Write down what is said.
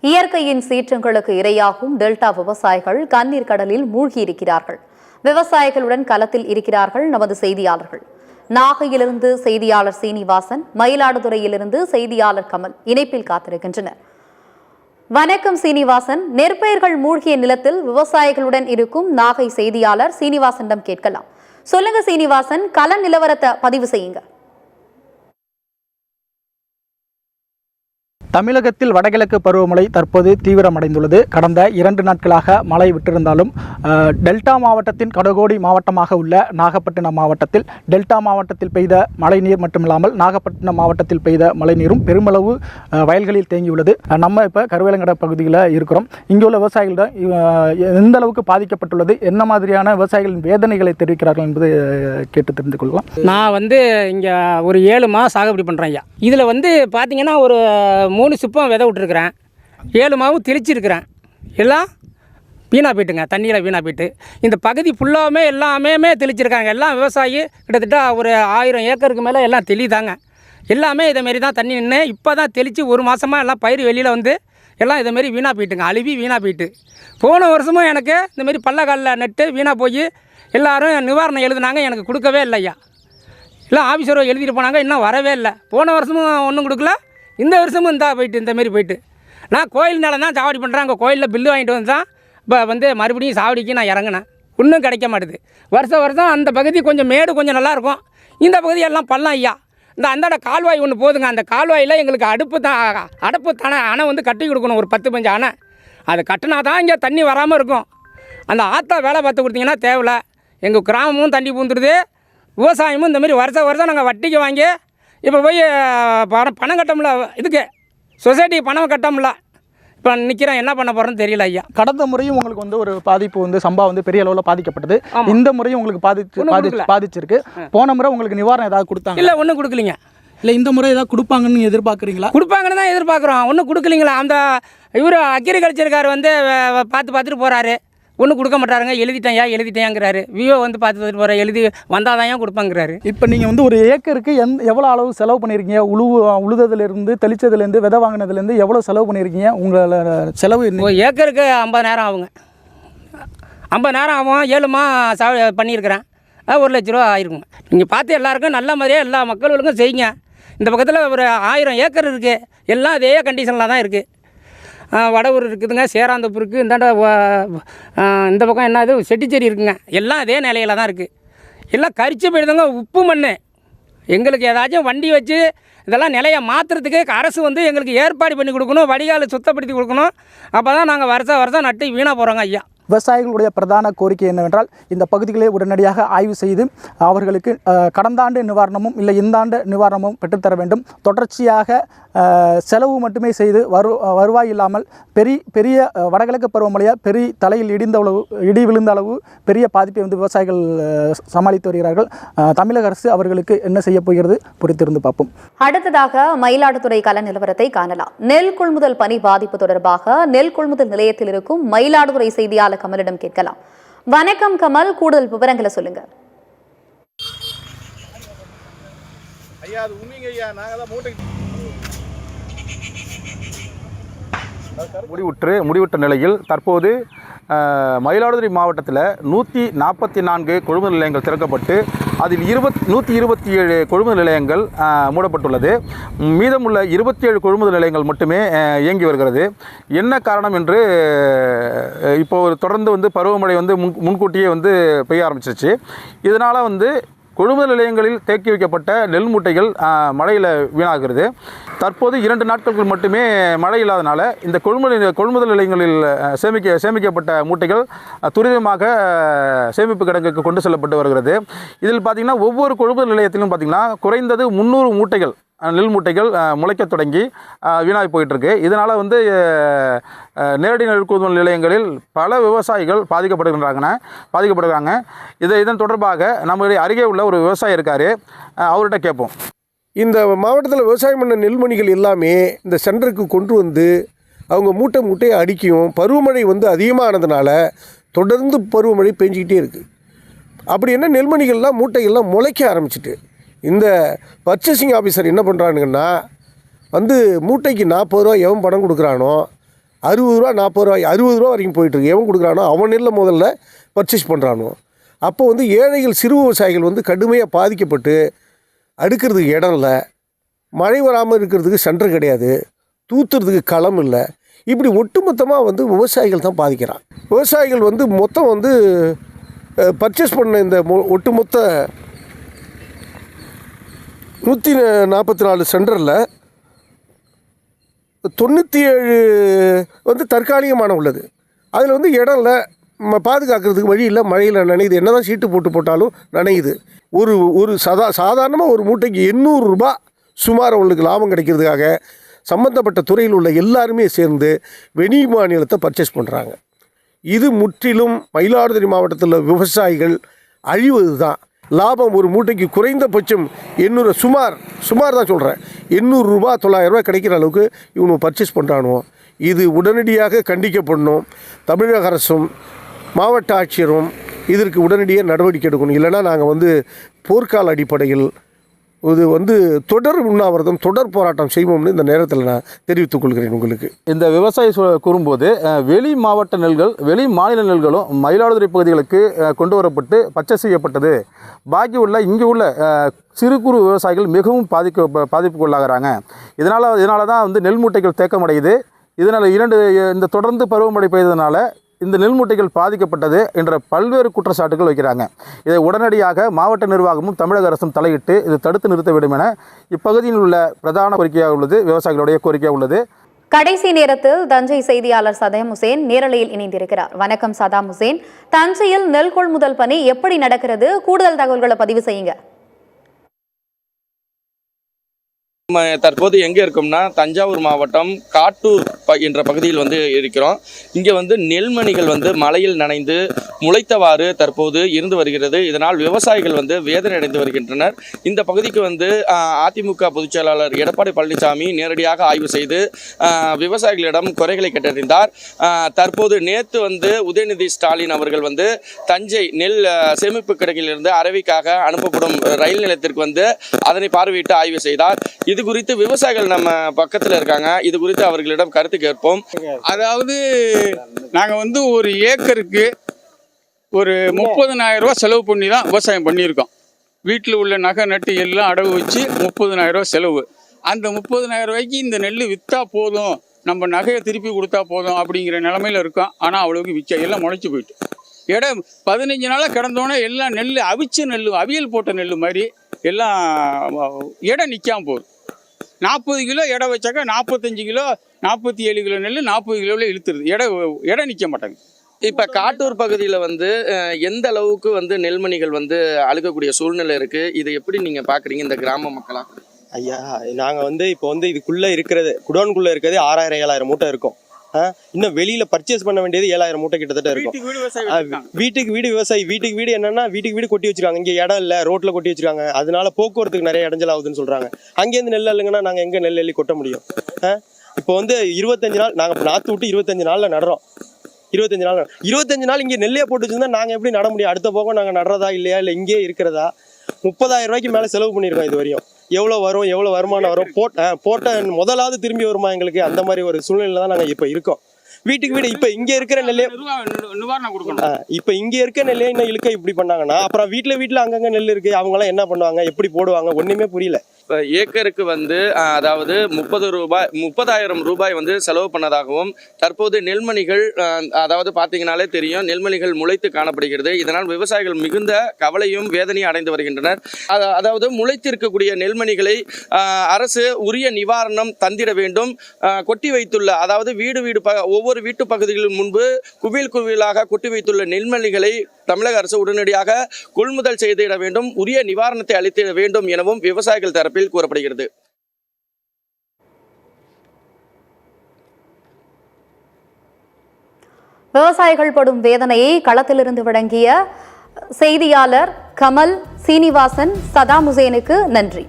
இயற்கையின் சீற்றங்களுக்கு இரையாகும் டெல்டா விவசாயிகள் கண்ணீர் கடலில் மூழ்கியிருக்கிறார்கள். விவசாயிகளுடன் களத்தில் இருக்கிறார்கள் நமது செய்தியாளர்கள். நாகையிலிருந்து செய்தியாளர் சீனிவாசன், மயிலாடுதுறையிலிருந்து செய்தியாளர் கமல் இணைப்பில் காத்திருக்கின்றனர். வணக்கம் சீனிவாசன். நெற்பயிர்கள் மூழ்கிய நிலத்தில் விவசாயிகளுடன் இருக்கும் நாகை செய்தியாளர் சீனிவாசனிடம் கேட்கலாம். சொல்லுங்க சீனிவாசன், கள நிலவரத்தை பதிவு செய்யுங்க. தமிழகத்தில் வடகிழக்கு பருவமழை தற்போது தீவிரமடைந்துள்ளது. கடந்த 2 நாட்களாக மழை விட்டிருந்தாலும் டெல்டா மாவட்டத்தின் கடகோடி மாவட்டமாக உள்ள நாகப்பட்டினம் மாவட்டத்தில் டெல்டா மாவட்டத்தில் பெய்த மழைநீர் மட்டுமில்லாமல் நாகப்பட்டினம் மாவட்டத்தில் பெய்த மழைநீரும் பெருமளவு வயல்களில் தேங்கியுள்ளது. நம்ம இப்போ கருவேலங்கடை பகுதியில் இருக்கிறோம். இங்குள்ள விவசாயிகளிடம் எந்த அளவுக்கு பாதிக்கப்பட்டுள்ளது, என்ன மாதிரியான விவசாயிகளின் வேதனைகளை தெரிவிக்கிறார்கள் என்பது கேட்டு தெரிந்து கொள்ளலாம். நான் இங்கே ஒரு 7 மாதம் சாகுபடி பண்ணுறேன் ஐயா. இதில் பார்த்தீங்கன்னா ஒரு 3 சிப்பம் விதை விட்டுருக்குறேன், 7 மாவும் தெளிச்சிருக்கிறேன். எல்லாம் வீணாக போய்ட்டுங்க, தண்ணியில் வீணாக போய்ட்டு. இந்த பகுதி ஃபுல்லாமே எல்லாமே தெளிச்சிருக்காங்க. எல்லாம் விவசாயி கிட்டத்தட்ட ஒரு 1000 ஏக்கருக்கு மேலே எல்லாம் தெளிதாங்க. எல்லாமே இதேமாரி தான் தண்ணி நின்று இப்போ தான் தெளித்து 1 மாதமாக எல்லாம் பயிர் வெளியில் எல்லாம் இதேமாரி வீணாக போய்ட்டுங்க, அழுவி வீணாக போய்ட்டு. போன வருஷமும் எனக்கு இந்தமாரி பள்ளக்காலில் நட்டு வீணாக போய் எல்லோரும் நிவாரணம் எழுதுனாங்க, எனக்கு கொடுக்கவே இல்லையா. எல்லாம் ஆஃபீஸரோ எழுதிட்டு போனாங்க, இன்னும் வரவே இல்லை. போன வருஷமும் ஒன்றும் கொடுக்கல, இந்த வருஷமும் போயிட்டு இந்தமாரி போயிட்டு. நான் கோயில் நிலம் தான் சாவடி பண்ணுறேன். அங்கே கோயிலில் பில்லு வாங்கிட்டு வந்து தான் இப்போ மறுபடியும் சாவடிக்கு நான் இறங்கினேன். இன்னும் கிடைக்க மாட்டுது. வருஷம் அந்த பகுதி கொஞ்சம் மேடு கொஞ்சம் நல்லாயிருக்கும், இந்த பகுதி எல்லாம் பள்ளம் ஐயா. அந்தாண்ட கால்வாய் ஒன்று போதுங்க, அந்த கால்வாயில் எங்களுக்கு அடப்பு அணை கட்டி கொடுக்கணும், ஒரு 10-15 அணை. அது கட்டினா தான் இங்கே தண்ணி வராமல் இருக்கும். அந்த ஆற்றா வேலை பார்த்து கொடுத்தீங்கன்னா தேவையில்ல. எங்கள் கிராமமும் தண்ணி பூந்துடுது, விவசாயமும் இந்தமாரி வருஷம் நாங்கள் வட்டிக்கு வாங்கி இப்போ போய் பணம் கட்டமுல, இதுக்கு சொசைட்டி பணம் கட்டமுல இப்போ நிற்கிறேன். என்ன பண்ண போகிறேன்னு தெரியல ஐயா. கடந்த முறையும் உங்களுக்கு ஒரு பாதிப்பு சம்பா பெரிய அளவில் பாதிக்கப்பட்டது. இந்த முறையும் உங்களுக்கு பாதிச்சிருக்கு. போன முறை உங்களுக்கு நிவாரணம் ஏதாவது கொடுத்தாங்க? இல்லை, ஒன்றும் கொடுக்கலிங்க. இல்லை, இந்த முறை ஏதாவது கொடுப்பாங்கன்னு எதிர்பார்க்குறீங்களா? கொடுப்பாங்கன்னு தான் எதிர்பார்க்குறோம், ஒன்றும் கொடுக்கலிங்களா. அந்த இவர் அக்ரிகல்ச்சருக்கார் பார்த்துட்டு போகிறாரு, ஒன்றும் கொடுக்க மாட்டாருங்க. எழுதிட்டேங்கிறாரு. விஓ பார்த்துட்டு போகிற எழுதி வந்தால் தான் ஏன் கொடுப்பாங்கிறாரு. இப்போ நீங்கள் ஒரு ஏக்கருக்கு எவ்வளோ அளவு செலவு பண்ணியிருக்கீங்க? உழுதுலேருந்து தெளித்ததுலேருந்து விதை வாங்கினதுலேருந்து எவ்வளோ செலவு பண்ணியிருக்கீங்க? உங்களோட செலவு ஏக்கருக்கு 50,000 ஆகுங்க. 50,000 ஆகும். 7 மாதம் பண்ணியிருக்கிறேன், 1 லட்ச ரூபா ஆயிருக்குங்க. நீங்கள் பார்த்து எல்லாருக்கும் நல்ல மாதிரியே எல்லா மக்களுக்கும் செய்யுங்க. இந்த பக்கத்தில் ஒரு 1000 ஏக்கர் இருக்குது, எல்லாம் அதே கண்டிஷனில் தான் இருக்குது. வடவூர் இருக்குதுங்க, சேராந்தப்பூர் இருக்குது, இந்த பக்கம் என்னது செட்டிச்சேரி இருக்குங்க, எல்லாம் அதே நிலையில் தான் இருக்குது. எல்லாம் கரிச்சு போயிடுதுங்க, உப்பு மண். எங்களுக்கு ஏதாச்சும் வண்டி வச்சு இதெல்லாம் நிலையை மாற்றுறதுக்கு அரசு எங்களுக்கு ஏற்பாடு பண்ணி கொடுக்கணும், வடிகால் சுத்தப்படுத்தி கொடுக்கணும். அப்போ தான் நாங்கள் வருஷம் நட்டு வீணாக போகிறோங்க ஐயா. விவசாயிகளுடைய பிரதான கோரிக்கை என்னவென்றால் இந்த பகுதிகளை உடனடியாக ஆய்வு செய்து அவர்களுக்கு கடந்த ஆண்டு நிவாரணமும் இல்லை இந்த ஆண்டு நிவாரணமும் பெற்றுத்தர வேண்டும். தொடர்ச்சியாக செலவு மட்டுமே செய்து வருவாய் இல்லாமல் பெரிய வடகிழக்கு பருவமழையாக பெரிய தலையில் இடி விழுந்த அளவு பெரிய பாதிப்பை விவசாயிகள் சமாளித்து வருகிறார்கள். தமிழக அரசு அவர்களுக்கு என்ன செய்ய போகிறது பொறுத்திருந்து பார்ப்போம். அடுத்ததாக மயிலாடுதுறை கள நிலவரத்தை காணலாம். நெல் கொள்முதல் பணி பாதிப்பு தொடர்பாக நெல் கொள்முதல் நிலையத்தில் இருக்கும் மயிலாடுதுறை செய்தியாளர் கமலிடம் கேட்கலாம். வணக்கம் கமல், கூடுதல் விவரங்களை சொல்லுங்க. முடிவுற்ற நிலையில் தற்போது மயிலாடுதுறை மாவட்டத்தில் 144 கொள்முதல் நிலையங்கள் திறக்கப்பட்டு அதில் 127 கொள்முதல் நிலையங்கள் மூடப்பட்டுள்ளது. மீதமுள்ள 27 கொள்முதல் நிலையங்கள் மட்டுமே இயங்கி வருகிறது. என்ன காரணம் என்று இப்போது தொடர்ந்து பருவமழை முன்கூட்டியே பெய்ய ஆரம்பிச்சிருச்சு. இதனால் கொள்முதல் நிலையங்களில் தேக்கி வைக்கப்பட்ட நெல் மூட்டைகள் மழையில் வீணாகிறது. தற்போது 2 நாட்களுக்கு மட்டுமே மழை இல்லாதனால இந்த கொள்முதல் நிலையங்களில் சேமிக்கப்பட்ட மூட்டைகள் துரிதமாக சேமிப்பு கிடங்குக்கு கொண்டு செல்லப்பட்டு வருகிறது. இதில் பார்த்திங்கன்னா ஒவ்வொரு கொள்முதல் நிலையத்திலும் பார்த்திங்கன்னா குறைந்தது 300 மூட்டைகள் நெல் மூட்டைகள் முளைக்க தொடங்கி வீணாகி போயிட்டுருக்கு. இதனால் நேரடி நெல் கொள்முதல் நிலையங்களில் பல விவசாயிகள் பாதிக்கப்படுகிறாங்க. இதன் தொடர்பாக நம்முடைய அருகே உள்ள ஒரு விவசாயி இருக்கார், அவர்கிட்ட கேட்போம். இந்த மாவட்டத்தில் விவசாயம் பண்ண நெல்மணிகள் எல்லாமே இந்த சென்டருக்கு கொண்டு அவங்க மூட்டையை அடிக்கும். பருவமழை அதிகமானதுனால தொடர்ந்து பருவமழை பெஞ்சிக்கிட்டே இருக்குது. அப்படி என்ன நெல்மணிகள்லாம் மூட்டைகள்லாம் முளைக்க ஆரம்பிச்சிட்டு இந்த பர்ச்சேசிங் ஆஃபீஸர் என்ன பண்ணுறானுங்கன்னா மூட்டைக்கு 40 ரூபா எவன் பணம் கொடுக்குறானோ ரூபா 40 ரூபா 60 ரூபா வரைக்கும் போயிட்டுருக்கு. எவன் கொடுக்குறானோ அவன் நெல்லை முதல்ல பர்ச்சேஸ் பண்ணுறானோ. அப்போ வந்து ஏழைகள் சிறு விவசாயிகள் வந்து கடுமையாக பாதிக்கப்பட்டு அடுக்கிறதுக்கு இடம் இல்லை, மழை வராமல் இருக்கிறதுக்கு சென்டர் கிடையாது, தூத்துறதுக்கு களம் இல்லை. இப்படி ஒட்டுமொத்தமாக வந்து விவசாயிகள் தான் பாதிக்கிறான். விவசாயிகள் வந்து மொத்தம் வந்து பர்ச்சேஸ் பண்ண இந்த ஒட்டுமொத்த 144 சென்டரில் 97 வந்து தற்காலிகமான உள்ளது. அதில் வந்து இடம் இல்லை, பாதுகாக்கிறதுக்கு வழி இல்லை, மழையில் நனையுது. என்ன தான் சீட்டு போட்டாலும் நனையுது. ஒரு சாதாரணமாக ஒரு மூட்டைக்கு 800 ரூபா சுமார் அவங்களுக்கு லாபம் கிடைக்கிறதுக்காக சம்பந்தப்பட்ட துறையில் உள்ள எல்லாருமே சேர்ந்து வெளி மாநிலத்தை பர்ச்சேஸ் பண்ணுறாங்க. இது முற்றிலும் மயிலாடுதுறை மாவட்டத்தில் விவசாயிகள் அழிவது தான். லாபம் ஒரு மூட்டைக்கு குறைந்தபட்சம் 800 சுமார் தான் சொல்கிறேன், 800 ரூபா 900 ரூபா கிடைக்கிற அளவுக்கு இவங்க பர்ச்சேஸ் பண்ணுறானோ. இது உடனடியாக கண்டிக்கப்படணும். தமிழக அரசும் மாவட்ட ஆட்சியரும் இதற்கு உடனடியாக நடவடிக்கை எடுக்கணும். இல்லைனா நாங்கள் வந்து போர்க்கால அடிப்படையில் இது வந்து தொடர் உண்ணாவிரதம், தொடர் போராட்டம் செய்வோம்னு இந்த நேரத்தில் நான் தெரிவித்துக் கொள்கிறேன். உங்களுக்கு இந்த விவசாயி கூறும்போது வெளி மாவட்ட நெல்கள், வெளி மாநில நெல்களும் மயிலாடுதுறை பகுதிகளுக்கு கொண்டு வரப்பட்டு பர்ச்சேஸ் செய்யப்பட்டது. பாக்கி உள்ள இங்கே உள்ள சிறு குறு விவசாயிகள் மிகவும் பாதிப்புக்குள்ளாகிறாங்க. இதனால தான் வந்து நெல் மூட்டைகள் தேக்கமடையுது. இதனால் இந்த தொடர்ந்து பருவமழை பெய்ததுனால இந்த நெல் மூட்டைகள் பாதிக்கப்பட்டது என்ற பல்வேறு குற்றச்சாட்டுகள் வைக்கிறாங்க. இதை உடனடியாக மாவட்ட நிர்வாகமும் தமிழக அரசும் தலையிட்டு இது தடுத்து நிறுத்த வேண்டும் என இப்பகுதியில் உள்ள பிரதான கோரிக்கையாக உள்ளது, விவசாயிகளுடைய கோரிக்கையாக உள்ளது. கடைசி நேரத்தில் தஞ்சை செய்தியாளர் சதாம் ஹுசேன் நேரலையில் இணைந்திருக்கிறார். வணக்கம் சதாம் ஹுசேன். தஞ்சையில் நெல் கொள்முதல் பணி எப்படி நடக்கிறது? கூடுதல் தகவல்களை பதிவு செய்யுங்க. தற்போது எங்கே இருக்கோம்னா தஞ்சாவூர் மாவட்டம் காட்டூர் என்ற பகுதியில் வந்து இருக்கிறோம். இங்கே வந்து நெல்மணிகள் வந்து மழையில் நனைந்து முளைத்தவாறு தற்போது இருந்து வருகிறது. இதனால் விவசாயிகள் வந்து வேதனை அடைந்து வருகின்றனர். இந்த பகுதிக்கு வந்து அதிமுக பொதுச் செயலாளர் எடப்பாடி பழனிசாமி நேரடியாக ஆய்வு செய்து விவசாயிகளிடம் குறைகளை கேட்டறிந்தார். தற்போது நேற்று வந்து உதயநிதி ஸ்டாலின் அவர்கள் வந்து தஞ்சை நெல் சேமிப்பு கிடங்கிலிருந்து அரவிக்காக அனுப்பப்படும் ரயில் நிலையத்திற்கு வந்து அதனை பார்வையிட்டு ஆய்வு செய்தார். இது குறித்து விவசாயிகள் நம்ம பக்கத்தில் இருக்காங்க. இது குறித்து அவர்களிடம் கருத்து கேட்போம். அதாவது நாங்கள் வந்து ஒரு ஏக்கருக்கு ஒரு 30,000 ரூபா செலவு பண்ணி தான் விவசாயம் பண்ணியிருக்கோம். வீட்டில் உள்ள நகை நட்டு எல்லாம் அடகு வச்சு 30,000 ரூபா செலவு. அந்த 30,000 ரூபாய்க்கு இந்த நெல் விற்றா போதும், நம்ம நகையை திருப்பி கொடுத்தா போதும் அப்படிங்கிற நிலமையில இருக்கோம். ஆனால் அவ்வளோக்கு விற்க எல்லாம் முளைச்சி போயிட்டு இடம் 15 நாளாக கிடந்தோன்னே எல்லாம் நெல் அவிச்ச நெல், அவியல் போட்ட நெல் மாதிரி எல்லாம் இடம் நிற்காமல் போகுது. 40 கிலோ எடை வச்சாக்கா 45 கிலோ 47 கிலோ நெல் 40 கிலோவில் இழுத்துருது. எடை நிற்க மாட்டாங்க. இப்போ காட்டூர் பகுதியில் வந்து எந்த அளவுக்கு வந்து நெல்மணிகள் வந்து அழுகக்கூடிய சூழ்நிலை இருக்குது? இதை எப்படி நீங்கள் பார்க்குறீங்க இந்த கிராம மக்களா? ஐயா, நாங்கள் வந்து இப்போ வந்து இதுக்குள்ளே இருக்கிறது குடோனுக்குள்ளே இருக்கிறது 6000-7000 மூட்டை இருக்கும். இன்னும் வெளியில பர்ச்சேஸ் பண்ண வேண்டியது 7000 மூட்டை கிட்டத்தட்ட இருக்கும். வீட்டுக்கு வீடு விவசாயி, வீட்டுக்கு வீடு என்னன்னா வீட்டுக்கு வீடு கொட்டி வச்சிருக்காங்க. இங்கே இடம் இல்லை, ரோட்ல கொட்டி வச்சிருக்காங்க. அதனால போக்குவரத்துக்கு நிறைய இடைஞ்சல் ஆகுதுன்னு சொல்றாங்க. அங்கேருந்து நெல் இல்லைங்கன்னா நாங்கள் எங்கே நெல் எள்ளி கொட்ட முடியும்? இப்போ வந்து 25 நாள் நாங்கள் நாற்று விட்டு 25 நாளில் நடுறோம். 25 நாள் இங்கே நெல்லையே போட்டு வச்சிருந்தா நாங்கள் எப்படி நட முடியும்? அடுத்த போகம் நாங்கள் நடுறதா இல்லையா, இல்லை இங்கேயே இருக்கிறதா? 30,000 ரூபாய்க்கு மேலே செலவு பண்ணியிருக்கோம் இது வரையும். எவ்வளோ வரும், எவ்வளோ வருமானம் வரும், போட்ட முதலாவது திரும்பி வருமா எங்களுக்கு? அந்த மாதிரி ஒரு சூழ்நிலை தான் நாங்கள் இப்போ இருக்கோம். வீட்டுக்கு வீடு இப்போ இங்கே இருக்கிற நெல்லே நிவாரணம் கொடுக்கணும். இப்போ இங்கே இருக்க நெல்லே இன்னும் இழுக்க இப்படி பண்ணாங்கன்னா அப்புறம் வீட்டில் அங்கங்கே நெல் இருக்குது, அவங்களாம் என்ன பண்ணுவாங்க, எப்படி போடுவாங்க? ஒன்றுமே புரியல. இப்போ ஏக்கருக்கு வந்து அதாவது 30,000 ரூபாய் வந்து செலவு பண்ணதாகவும், தற்போது நெல்மணிகள் அதாவது பார்த்தீங்கனாலே தெரியும், நெல்மணிகள் முளைத்து காணப்படுகிறது. இதனால் விவசாயிகள் மிகுந்த கவலையும் வேதனையும் அடைந்து வருகின்றனர். அதாவது முளைத்திருக்கக்கூடிய நெல்மணிகளை அரசு உரிய நிவாரணம் தந்திட வேண்டும். கொட்டி வைத்துள்ள அதாவது ஒவ்வொரு வீட்டு பகுதிகளின் முன்பு குவியலாக கொட்டி வைத்துள்ள நெல்மணிகளை தமிழக அரசு உடனடியாக கொள்முதல் செய்திட வேண்டும், உரிய நிவாரணத்தை அளித்திட வேண்டும் எனவும் விவசாயிகள் தரப்பில் கூறப்படுகிறது. விவசாயிகள் படும் வேதனையை களத்திலிருந்து வழங்கிய செய்தியாளர் கமல் சீனிவாசன் சதாம் ஹுசேனுக்கு நன்றி.